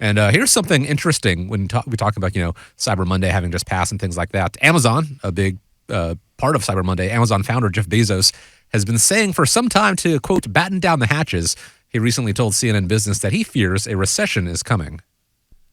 And here's something interesting when we talk about, Cyber Monday having just passed and things like that. Amazon, a big part of Cyber Monday, Amazon founder Jeff Bezos has been saying for some time to, quote, batten down the hatches. He recently told CNN Business that he fears a recession is coming.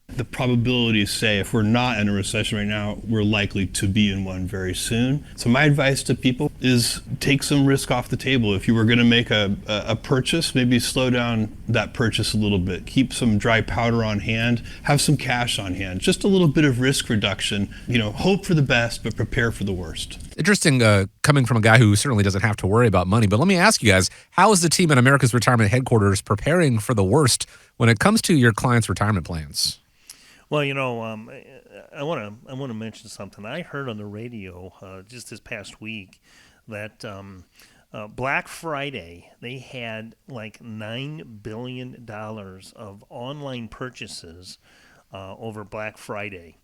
The probabilities say if we're not in a recession right now, we're likely to be in one very soon. So my advice to people is take some risk off the table. If you were going to make a purchase, maybe slow down that purchase a little bit. Keep some dry powder on hand. Have some cash on hand. Just a little bit of risk reduction. Hope for the best, but prepare for the worst. Interesting coming from a guy who certainly doesn't have to worry about money. But let me ask you guys, how is the team at America's Retirement Headquarters preparing for the worst when it comes to your clients' retirement plans? Well, I want to mention something. I heard on the radio just this past week that Black Friday they had like $9 billion of online purchases over Black Friday.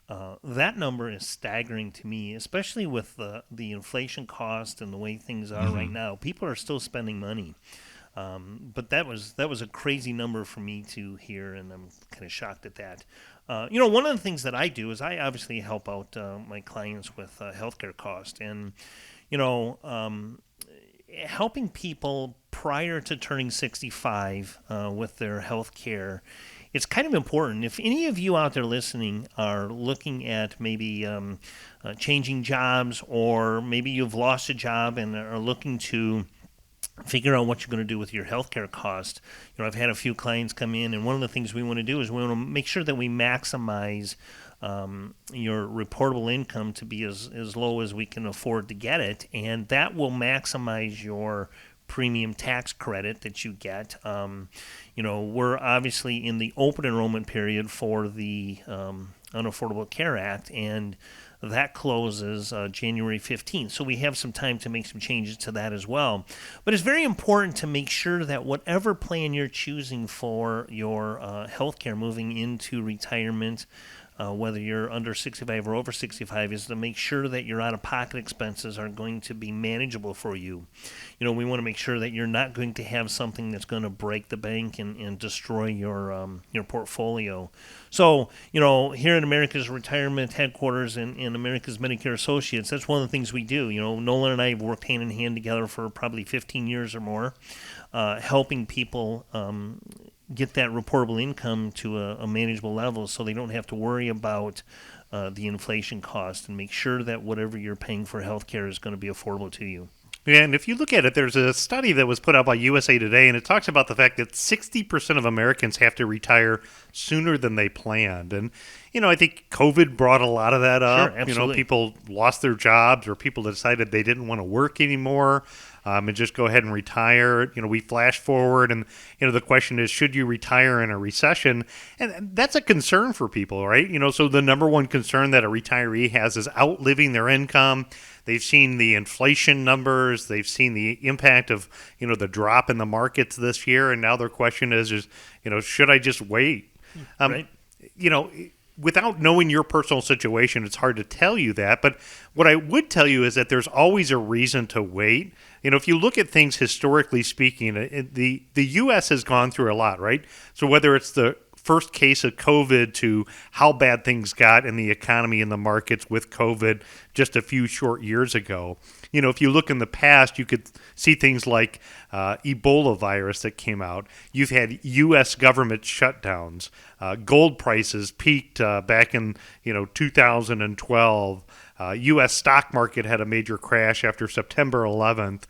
That number is staggering to me, especially with the inflation cost and the way things are right now. People are still spending money. But that was a crazy number for me to hear, and I'm kind of shocked at that. One of the things that I do is I obviously help out my clients with healthcare costs, and helping people prior to turning 65 with their healthcare. It's kind of important. If any of you out there listening are looking at maybe changing jobs, or maybe you've lost a job and are looking to figure out what you're going to do with your healthcare cost. I've had a few clients come in, and one of the things we want to do is we want to make sure that we maximize your reportable income to be as low as we can afford to get it, and that will maximize your premium tax credit that you get. We're obviously in the open enrollment period for the Unaffordable Care Act, and that closes January 15th. So we have some time to make some changes to that as well. But it's very important to make sure that whatever plan you're choosing for your health care moving into retirement, whether you're under 65 or over 65, is to make sure that your out-of-pocket expenses are going to be manageable for you. We want to make sure that you're not going to have something that's going to break the bank and destroy your portfolio. So, here at America's Retirement Headquarters and America's Medicare Associates, that's one of the things we do. Nolan and I have worked hand in hand together for probably 15 years or more, helping people get that reportable income to a manageable level so they don't have to worry about the inflation cost, and make sure that whatever you're paying for health care is going to be affordable to you. Yeah, and if you look at it, there's a study that was put out by USA Today, and it talks about the fact that 60% of Americans have to retire sooner than they planned. And, I think COVID brought a lot of that up. Sure, absolutely. People lost their jobs, or people decided they didn't want to work anymore and just go ahead and retire. We flash forward, and, the question is, should you retire in a recession? And that's a concern for people, right? So the number one concern that a retiree has is outliving their income. They've seen the inflation numbers. They've seen the impact of, the drop in the markets this year. And now their question is, should I just wait? Right. Without knowing your personal situation, it's hard to tell you that. But what I would tell you is that there's always a reason to wait. If you look at things historically speaking, the U.S. has gone through a lot, right? So whether it's the first case of COVID to how bad things got in the economy and the markets with COVID just a few short years ago. If you look in the past, you could see things like Ebola virus that came out. You've had U.S. government shutdowns. Gold prices peaked back in 2012. U.S. stock market had a major crash after September 11th.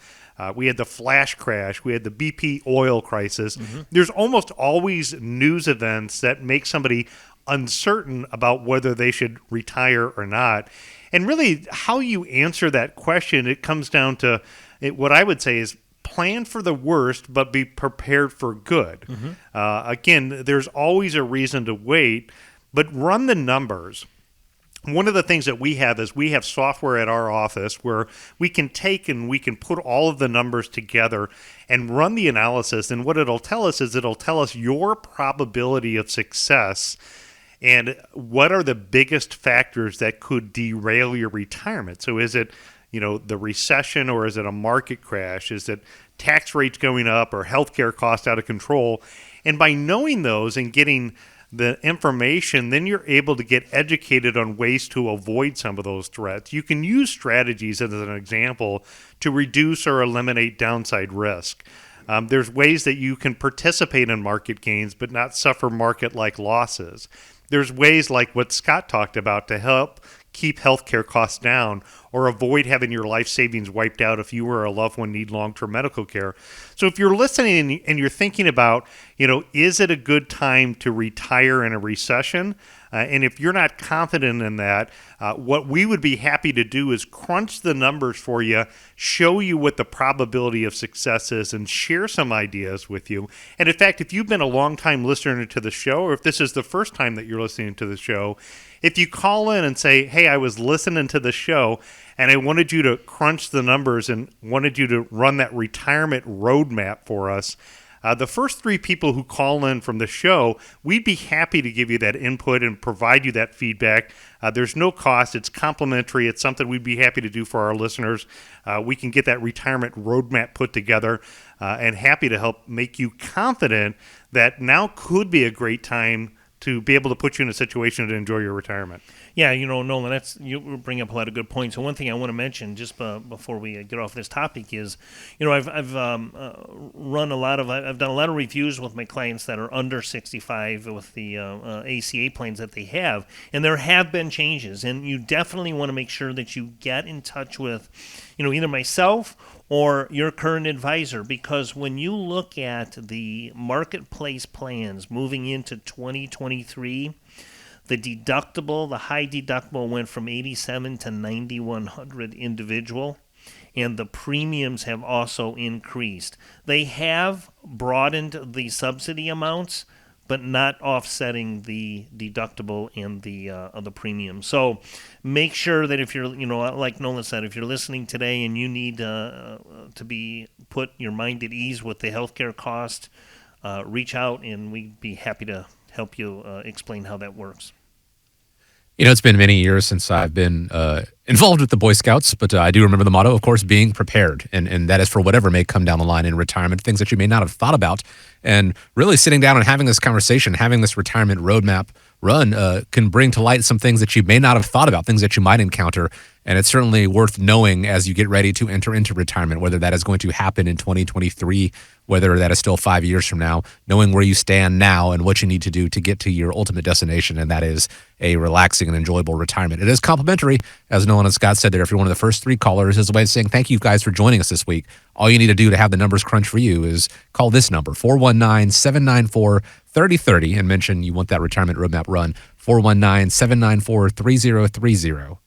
We had the flash crash. We had the BP oil crisis. Mm-hmm. There's almost always news events that make somebody uncertain about whether they should retire or not. And really, how you answer that question, it comes down to what I would say is plan for the worst, but be prepared for good. Mm-hmm. Again, there's always a reason to wait, but run the numbers. One of the things that we have is we have software at our office where we can take and we can put all of the numbers together and run the analysis. And what it'll tell us is it'll tell us your probability of success and what are the biggest factors that could derail your retirement. So is it, the recession, or is it a market crash? Is it tax rates going up or healthcare costs out of control? And by knowing those and getting the information, then you're able to get educated on ways to avoid some of those threats. You can use strategies as an example to reduce or eliminate downside risk. There's ways that you can participate in market gains but not suffer market-like losses. There's ways like what Scott talked about to help keep healthcare costs down or avoid having your life savings wiped out if you or a loved one need long-term medical care. So if you're listening and you're thinking about, is it a good time to retire in a recession? And if you're not confident in that, what we would be happy to do is crunch the numbers for you, show you what the probability of success is, and share some ideas with you. And in fact, if you've been a long-time listener to the show, or if this is the first time that you're listening to the show, if you call in and say, hey, I was listening to the show and I wanted you to crunch the numbers and wanted you to run that retirement roadmap for us, the first 3 people who call in from the show, we'd be happy to give you that input and provide you that feedback. There's no cost. It's complimentary. It's something we'd be happy to do for our listeners. We can get that retirement roadmap put together and happy to help make you confident that now could be a great time to be able to put you in a situation to enjoy your retirement. Yeah, Nolan, you bring up a lot of good points. So one thing I want to mention just before we get off this topic is, I've done a lot of reviews with my clients that are under 65 with the ACA plans that they have, and there have been changes, and you definitely want to make sure that you get in touch with, either myself or your current advisor, because when you look at the marketplace plans moving into 2023, the high deductible went from $87 to $9,100 individual, and the premiums have also increased. They have broadened the subsidy amounts, but not offsetting the deductible and the premium. So make sure that if you're, like Nolan said, if you're listening today and you need to put your mind at ease with the healthcare cost, reach out and we'd be happy to help you explain how that works. It's been many years since I've been involved with the Boy Scouts, but I do remember the motto, of course, being prepared. And that is for whatever may come down the line in retirement, things that you may not have thought about. And really sitting down and having this conversation, having this retirement roadmap run can bring to light some things that you may not have thought about, things that you might encounter. And it's certainly worth knowing as you get ready to enter into retirement, whether that is going to happen in 2023, whether that is still 5 years from now, knowing where you stand now and what you need to do to get to your ultimate destination, and that is a relaxing and enjoyable retirement. It is complimentary, as Nolan and Scott said there. If you're one of the first 3 callers, is a way of saying thank you guys for joining us this week. All you need to do to have the numbers crunch for you is call this number, 419-794-3030, and mention you want that retirement roadmap run, 419-794-3030.